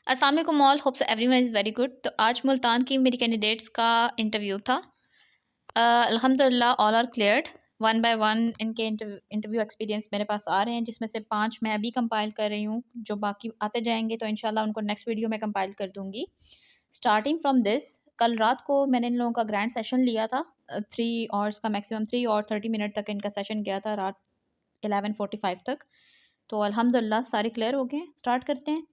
अस्सलाम वालेकुम all, hopes everyone is very good. तो आज मुल्तान की मेरी कैंडिडेट्स का इंटरव्यू था। अल्हम्दुलिल्लाह all are cleared. One by one इनके इंटरव्यू एक्सपीरियंस मेरे पास आ रहे हैं, जिसमें से 5 मैं अभी कंपाइल कर रही हूँ। जो बाकी आते जाएंगे तो इंशाल्लाह उनको नेक्स्ट वीडियो में कंपाइल कर दूँगी। स्टार्टिंग फ्रॉम दिस, कल रात को मैंने इन लोगों का ग्रैंड सेशन लिया था। 3 आवर्स का, मैक्सिमम 3 और 30 मिनट तक इनका सेशन गया था, रात 11:45 तक। तो अल्हम्दुलिल्लाह सारे क्लियर हो गए। स्टार्ट करते हैं।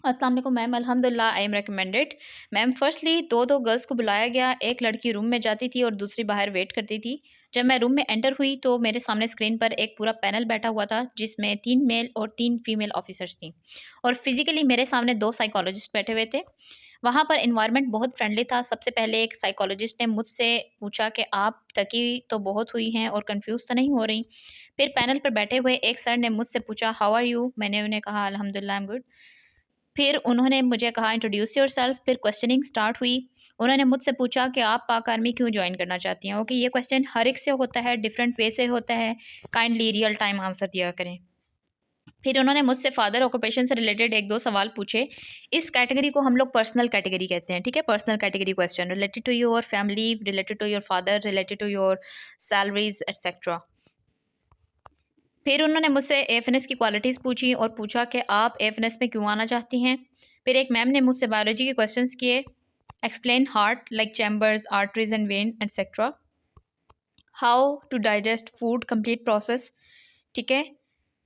अस्सलाम वालेकुम मैम, अल्हम्दुलिल्लाह I am recommended. Ma'am firstly दो गर्ल्स को बुलाया गया। एक लड़की रूम में जाती थी और दूसरी बाहर वेट करती थी। जब मैं रूम में एंटर हुई तो मेरे सामने स्क्रीन पर एक पूरा पैनल बैठा हुआ था, जिसमें 3 मेल और 3 फीमेल ऑफिसर्स थी, और फिजिकली मेरे सामने 2 साइकोलॉजिस्ट बैठे हुए थे। वहाँ पर इन्वायरमेंट बहुत फ्रेंडली था। सबसे पहले एक साइकोलॉजिस्ट ने मुझसे पूछा कि आप थकी तो बहुत हुई हैं और कंफ्यूज तो नहीं हो रही। फिर पैनल पर बैठे हुए एक सर ने मुझसे पूछा हाउ आर यू। मैंने उन्हें कहा अल्हम्दुलिल्लाह आई एम गुड। फिर उन्होंने मुझे कहा इंट्रोड्यूस योरसेल्फ। फिर क्वेश्चनिंग स्टार्ट हुई। उन्होंने मुझसे पूछा कि आप पाक आर्मी क्यों ज्वाइन करना चाहती हैं। ओके, ये क्वेश्चन हर एक से होता है, डिफरेंट वे से होता है। काइंडली रियल टाइम आंसर दिया करें। फिर उन्होंने मुझसे फादर ऑक्यूपेशन से रिलेटेड एक दो सवाल पूछे। इस कैटेगरी को हम लोग पर्सनल कैटेगरी कहते हैं, ठीक है। Personal category question related to your family, related to your father, related to your salaries etcetera. फिर उन्होंने मुझसे एएफएनएस की क्वालिटीज़ पूछी और पूछा कि आप एएफएनएस में क्यों आना चाहती हैं। फिर एक मैम ने मुझसे बायोलॉजी के क्वेश्चंस किए। Explain heart like chambers, arteries and vein etcetera. How to digest food, complete process, ठीक है।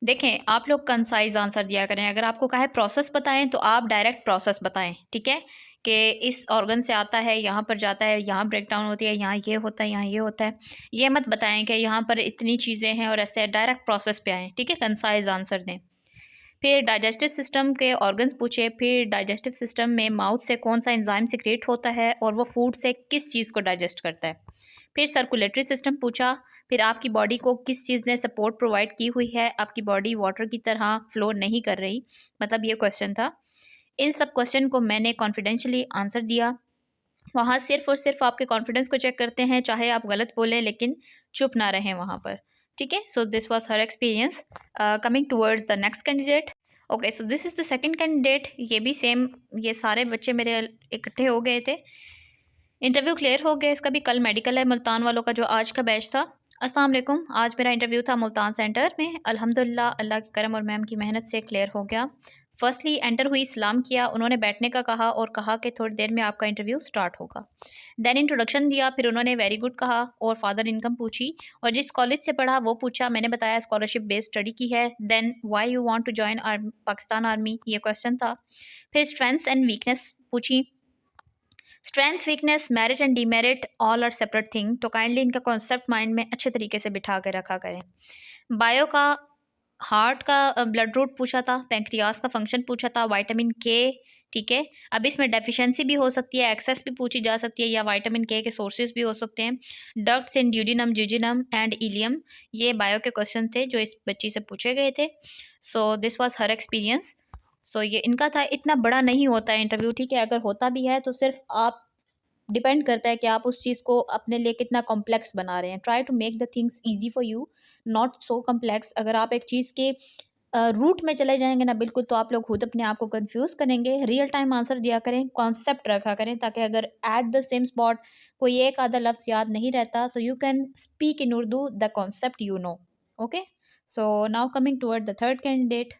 देखें, आप लोग कंसाइज आंसर दिया करें। अगर आपको कहा है प्रोसेस बताएं तो आप डायरेक्ट प्रोसेस बताएं, ठीक है। कि इस ऑर्गन से आता है, यहाँ पर जाता है, यहाँ ब्रेक डाउन होती है, यहाँ ये होता है, यहाँ ये होता है। ये मत बताएं कि यहाँ पर इतनी चीज़ें हैं और ऐसे। डायरेक्ट प्रोसेस पे आएँ, ठीक है। कंसाइज आंसर दें। फिर डाइजेस्टिव सिस्टम के ऑर्गन्स पूछे। फिर डाइजेस्टिव सिस्टम में माउथ से कौन सा एंजाइम सिक्रेट होता है और वो फूड से किस चीज़ को डाइजेस्ट करता है। फिर सर्कुलेटरी सिस्टम पूछा। फिर आपकी बॉडी को किस चीज़ ने सपोर्ट प्रोवाइड की हुई है, आपकी बॉडी वाटर की तरह फ्लो नहीं कर रही, मतलब ये क्वेश्चन था। इन सब क्वेश्चन को मैंने कॉन्फिडेंशियली आंसर दिया। वहाँ सिर्फ और सिर्फ आपके कॉन्फिडेंस को चेक करते हैं, चाहे आप गलत बोलें लेकिन चुप ना रहें वहाँ पर, ठीक है। So this was her experience. Coming towards the next candidate. Okay, so this is the second candidate. ये भी सेम, ये सारे बच्चे मेरे इकट्ठे हो गए थे। इंटरव्यू क्लियर हो गया। इसका भी कल मेडिकल है, मुल्तान वालों का जो आज का बैच था। अस्सलाम वालेकुम, आज मेरा इंटरव्यू था मुल्तान सेंटर में। अल्हम्दुलिल्लाह अल्लाह के करम और मैम की मेहनत से क्लियर हो गया। फर्स्टली एंटर हुई, सलाम किया, उन्होंने बैठने का कहा और कहा कि थोड़ी देर में आपका इंटरव्यू स्टार्ट होगा। देन इंट्रोडक्शन दिया। फिर उन्होंने वेरी गुड कहा और फादर इनकम पूछी और जिस कॉलेज से पढ़ा वो पूछा। मैंने बताया स्कॉलरशिप बेस्ड स्टडी की है। Then why you want to join Pakistan army, ये क्वेश्चन था। फिर स्ट्रेंथ्स एंड वीकनेस पूछी। Strength, weakness, merit and demerit all are separate thing, तो काइंडली इनका कॉन्सेप्ट माइंड में अच्छे तरीके से बिठा के रखा करें। बायो का हार्ट का ब्लड रूट पूछा था, पेंक्रियास का फंक्शन पूछा था, विटामिन के, ठीक है। अब इसमें डेफिशिएंसी भी हो सकती है, एक्सेस भी पूछी जा सकती है, या विटामिन के सोर्सेज भी हो सकते हैं। Ducts in duodenum, jejunum and ileum, ये बायो के क्वेश्चन थे जो इस बच्ची से पूछे गए थे। So this was her experience. So ये इनका था। इतना बड़ा नहीं होता है इंटरव्यू, ठीक है। अगर होता भी है तो सिर्फ आप, डिपेंड करता है कि आप उस चीज़ को अपने लिए कितना कॉम्प्लेक्स बना रहे हैं। Try to make the things easy for you, not so complex. अगर आप एक चीज़ के रूट में चले जाएंगे ना बिल्कुल, तो आप लोग खुद अपने आप को कंफ्यूज करेंगे। रियल टाइम आंसर दिया करें, कॉन्सेप्ट रखा करें, ताकि अगर एट द सेम स्पॉट कोई एक आधा लफ्ज़ याद नहीं रहता, so you can speak in Urdu the concept you know. Okay, so now coming toward the third candidate.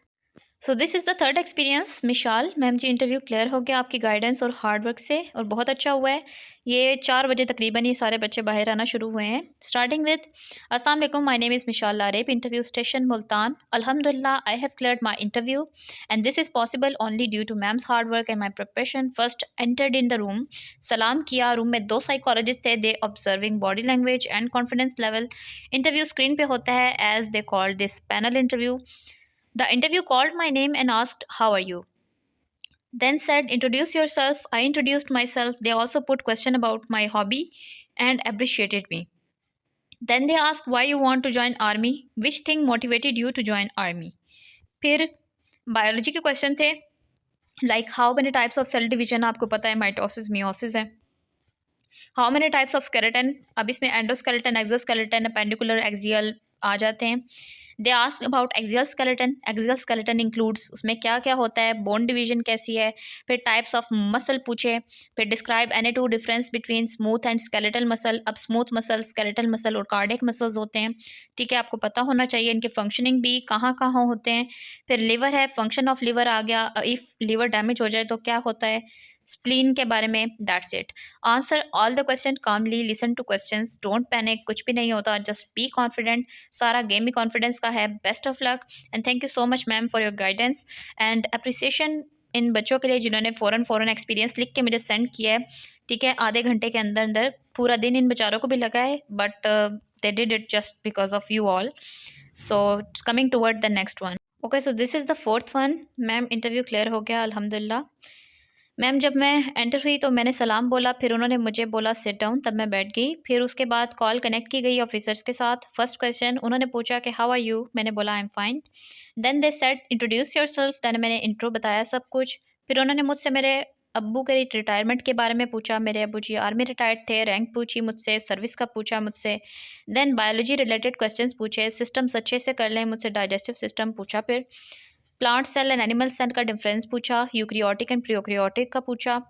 So this is the third experience. Mishal ma'am ji, interview clear हो गया आपकी गाइडेंस और हार्ड वर्क से, और बहुत अच्छा हुआ है। ये 4 बजे तकरीबन ये सारे बच्चे बाहर आना शुरू हुए हैं। स्टार्टिंग विद अस्सलाम वालेकुम, my name is Mishal Lareb, interview station Multan. अल्हम्दुलिल्लाह I have cleared my interview and this is possible only due to ma'am's hard work and my preparation. First entered in the room, सलाम किया। रूम में 2 psychologists थे, they observing body language and confidence level. Interview screen पे होता है as they called this panel interview. The interview called my name and asked, how are you? Then said, introduce yourself. I introduced myself. They also put question about my hobby and appreciated me. Then they asked why you want to join army. Which thing motivated you to join army? फिर biology के question थे, like how many types of cell division, आपको पता है mitosis meiosis है। How many types of skeleton, अब इसमें endoskeleton, exoskeleton, appendicular, axial आ जाते हैं। They ask about axial skeleton. Axial skeleton includes, उसमें क्या क्या होता है, बोन डिवीजन कैसी है। फिर टाइप्स ऑफ मसल पूछे। फिर describe any two difference between smooth and skeletal muscle. अब स्मूथ मसल, स्केलेटल मसल और कार्डियक मसल्स होते हैं, ठीक है, आपको पता होना चाहिए इनके फंक्शनिंग भी कहाँ कहाँ होते हैं। फिर लिवर है, फंक्शन ऑफ लिवर आ गया, इफ़ लिवर डैमेज हो जाए तो क्या होता है, स्प्लीन के बारे में, that's it. Answer all the question calmly, listen to questions, don't panic, कुछ भी नहीं होता, जस्ट बी कॉन्फिडेंट। सारा गेम ही कॉन्फिडेंस का है। Best of luck and thank you so much ma'am for your guidance and appreciation इन बच्चों के लिए जिन्होंने फ़ौरन एक्सपीरियंस लिख के मुझे सेंड किया है, ठीक है, आधे घंटे के अंदर अंदर। पूरा दिन इन बेचारों को भी लगा है, but they did it just because of you all. So coming toward the next one. Okay, so this is the fourth one. Ma'am interview clear हो गया अल्हम्दुलिल्लाह। मैम जब मैं एंटर हुई तो मैंने सलाम बोला, फिर उन्होंने मुझे बोला सिट डाउन, तब मैं बैठ गई। फिर उसके बाद कॉल कनेक्ट की गई ऑफिसर्स के साथ। फर्स्ट क्वेश्चन उन्होंने पूछा कि हाउ आर यू, मैंने बोला I am fine. Then they said introduce yourself, then मैंने इंट्रो बताया सब कुछ। फिर उन्होंने मुझसे मेरे अब्बू के रिटायरमेंट के बारे में पूछा। मेरे अब्बू जी आर्मी रिटायर्ड थे। रैंक पूछी मुझसे, सर्विस का पूछा मुझसे। देन बायोलॉजी रिलेटेड क्वेश्चंस पूछे, सिस्टम्स अच्छे से कर लें मुझसे, डाइजेस्टिव सिस्टम पूछा। फिर plant cell and animal cell का डिफरेंस पूछा। यूक्रियोटिक एंड प्रोकैरियोटिक का पूछा।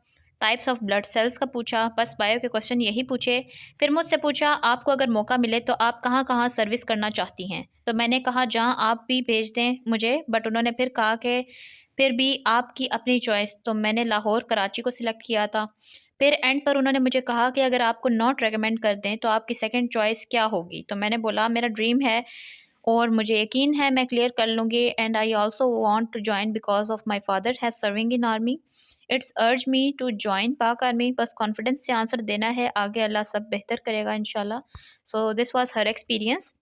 टाइप्स ऑफ ब्लड सेल्स का पूछा। बस बायो के क्वेश्चन यही पूछे। फिर मुझसे पूछा आपको अगर मौका मिले तो आप कहाँ कहाँ सर्विस करना चाहती हैं, तो मैंने कहा जहाँ आप भी भेज दें मुझे। बट उन्होंने फिर कहा कि फिर भी आपकी अपनी चॉइस, तो मैंने लाहौर कराची को सिलेक्ट किया था। फिर एंड पर उन्होंने मुझे कहा कि अगर आपको नॉट रेकमेंड कर दें तो आपकी सेकंड चॉइस क्या होगी, तो मैंने बोला मेरा ड्रीम है और मुझे यकीन है मैं क्लियर कर लूँगी, and I also want to join because of my father has serving in army. It's urge me to join Pak army. बस कॉन्फिडेंस से आंसर देना है, आगे अल्लाह सब बेहतर करेगा इंशाल्लाह। So this was her experience.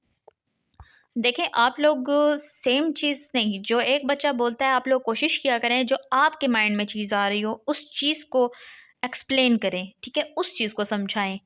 देखें आप लोग सेम चीज़ नहीं, जो एक बच्चा बोलता है आप लोग कोशिश किया करें जो आपके माइंड में चीज़ आ रही हो उस चीज़ को एक्सप्लेन करें, ठीक है, उस चीज़ को समझाएं।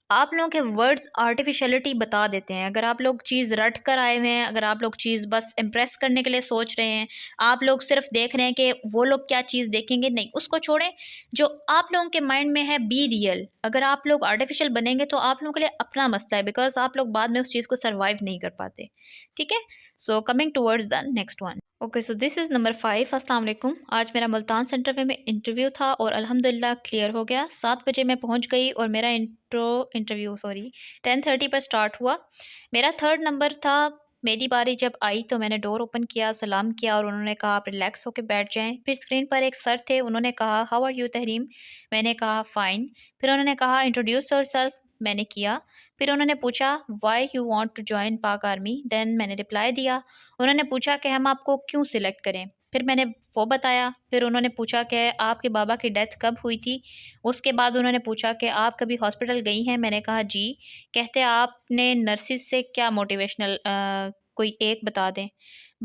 आप लोगों के वर्ड्स आर्टिफिशियलिटी बता देते हैं। अगर आप लोग चीज़ रट कर आए हुए हैं, अगर आप लोग चीज़ बस इम्प्रेस करने के लिए सोच रहे हैं, आप लोग सिर्फ देख रहे हैं कि वो लोग क्या चीज़ देखेंगे, नहीं, उसको छोड़ें। जो आप लोगों के माइंड में है बी रियल। अगर आप लोग आर्टिफिशियल बनेंगे तो आप लोगों के लिए अपना मसला है, बिकॉज आप लोग बाद में उस चीज़ को सर्वाइव नहीं कर पाते, ठीक है। So coming towards the next one. Okay, so this is number 5। अस्सलाम वालेकुम। आज मेरा मुल्तान सेंटर में इंटरव्यू था और अल्हम्दुलिल्लाह क्लियर हो गया। 7 बजे मैं पहुंच गई और मेरा इंटरव्यू 10:30 पर स्टार्ट हुआ। मेरा थर्ड नंबर था। मेरी बारी जब आई तो मैंने डोर ओपन किया, सलाम किया और उन्होंने कहा आप रिलैक्स होकर बैठ जाएं। फिर स्क्रीन पर एक सर थे, उन्होंने कहा हाउ आर यू तहरीम, मैंने कहा फ़ाइन। फिर उन्होंने कहा इंट्रोड्यूस योरसेल्फ, मैंने किया। फिर उन्होंने पूछा why you want to join Pak army, then मैंने रिप्लाई दिया। उन्होंने पूछा कि हम आपको क्यों सिलेक्ट करें, फिर मैंने वो बताया। फिर उन्होंने पूछा कि आपके बाबा की डेथ कब हुई थी। उसके बाद उन्होंने पूछा कि आप कभी हॉस्पिटल गई हैं, मैंने कहा जी। कहते आपने नर्सिस से क्या मोटिवेशनल कोई एक बता दें,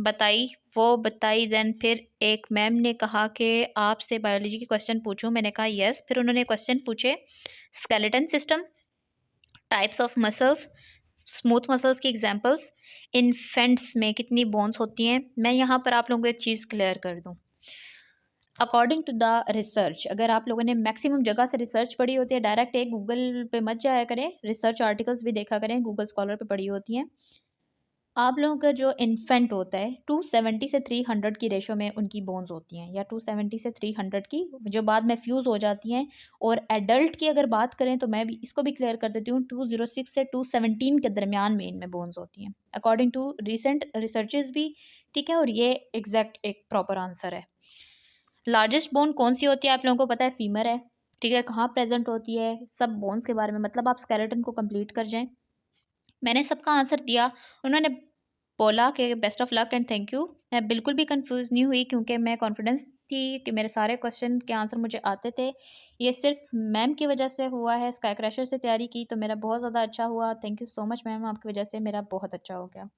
बताई, वो बताई। देन फिर एक मैम ने कहा कि आपसे बायोलॉजी के क्वेश्चन पूछूं, मैंने कहा यस। फिर उन्होंने क्वेश्चन पूछे skeleton system, types of muscles, smooth muscles की एग्जांपल्स, इन्फेंट्स में कितनी बोन्स होती हैं। मैं यहाँ पर आप लोगों को एक चीज़ क्लियर कर दूँ। अकॉर्डिंग टू द रिसर्च, अगर आप लोगों ने मैक्सिमम जगह से रिसर्च पढ़ी होती है, डायरेक्ट एक गूगल पे मत जाया करें, रिसर्च आर्टिकल्स भी देखा करें, गूगल स्कॉलर पे पढ़ी होती हैं। आप लोगों का जो इन्फेंट होता है 270 से 300 की रेशो में उनकी बोन्स होती हैं, या 270 से 300 की, जो बाद में फ्यूज़ हो जाती हैं। और एडल्ट की अगर बात करें तो मैं भी इसको भी क्लियर कर देती हूँ, 206 से 217 के दरमियान में इनमें बोन्स होती हैं, अकॉर्डिंग टू रिसेंट रिसर्चेज भी, ठीक है। और ये एग्जैक्ट एक प्रॉपर आंसर है। लार्जेस्ट बोन कौन सी होती है आप लोगों को पता है, फीमर है, ठीक है। कहाँ प्रेजेंट होती है, सब बोन्स के बारे में, मतलब आप स्केलेटन को कंप्लीट कर जाएं। मैंने सबका आंसर दिया। उन्होंने बोला कि best of luck and thank you. मैं बिल्कुल भी कंफ्यूज नहीं हुई क्योंकि मैं कॉन्फिडेंस थी कि मेरे सारे क्वेश्चन के आंसर मुझे आते थे। ये सिर्फ मैम की वजह से हुआ है, स्काई क्रैशर से तैयारी की तो मेरा बहुत ज़्यादा अच्छा हुआ। Thank you so much ma'am, आपकी वजह से मेरा बहुत अच्छा हो गया।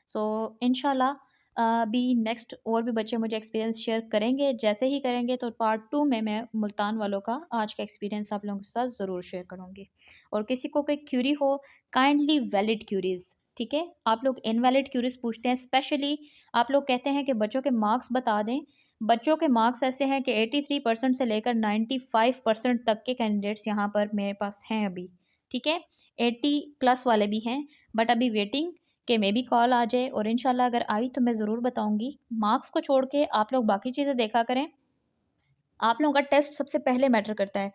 सो इंशाल्लाह अभी नेक्स्ट और भी बच्चे मुझे एक्सपीरियंस शेयर करेंगे। जैसे ही करेंगे तो पार्ट 2 में मैं मुल्तान वालों का आज का एक्सपीरियंस आप लोगों के साथ ज़रूर शेयर करूँगी। और किसी को कोई क्यूरी हो, काइंडली वैलिड क्यूरीज, ठीक है। आप लोग इनवैलिड क्यूरीज पूछते हैं, स्पेशली आप लोग कहते हैं कि बच्चों के मार्क्स बता दें। बच्चों के मार्क्स ऐसे हैं कि 83% से लेकर 95% तक के कैंडिडेट्स यहाँ पर मेरे पास हैं अभी, ठीक है। 80+ वाले भी हैं, बट अभी वेटिंग कि मे बी कॉल आ जाए, और इंशाल्लाह अगर आई तो मैं ज़रूर बताऊँगी। मार्क्स को छोड़ के आप लोग बाकी चीज़ें देखा करें। आप लोगों का टेस्ट सबसे पहले मैटर करता है।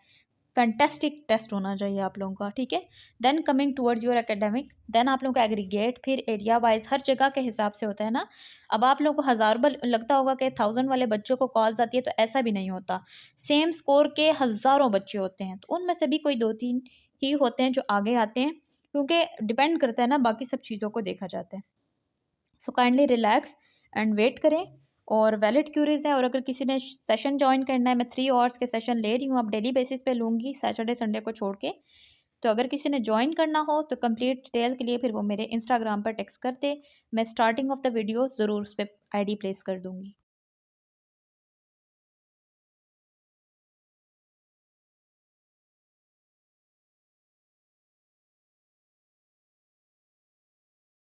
फैंटास्टिक टेस्ट होना चाहिए आप लोगों का, ठीक है। Then coming towards your academic, then आप लोगों का एग्रीगेट, फिर एरिया वाइज हर जगह के हिसाब से होता है ना। अब आप लोगों को हज़ार बार लगता होगा कि 1000 वाले बच्चों को कॉल्स आती है, तो ऐसा भी नहीं होता। सेम स्कोर के हज़ारों बच्चे होते हैं, तो उनमें से भी कोई 2-3 ही होते हैं जो आगे आते हैं, क्योंकि डिपेंड करता है ना, बाकी सब चीज़ों को देखा जाता है। So kindly relax and wait करें। और वैलिड क्यूरीज है, और अगर किसी ने सेशन ज्वाइन करना है, मैं 3 आवर्स के सेशन ले रही हूँ, अब डेली बेसिस पे लूँगी, सैटरडे संडे को छोड़ के। तो अगर किसी ने ज्वाइन करना हो तो कंप्लीट डिटेल के लिए फिर वो मेरे इंस्टाग्राम पर टेक्स्ट कर दे। मैं स्टार्टिंग ऑफ द वीडियो ज़रूर उस पर आईडी प्लेस कर दूँगी।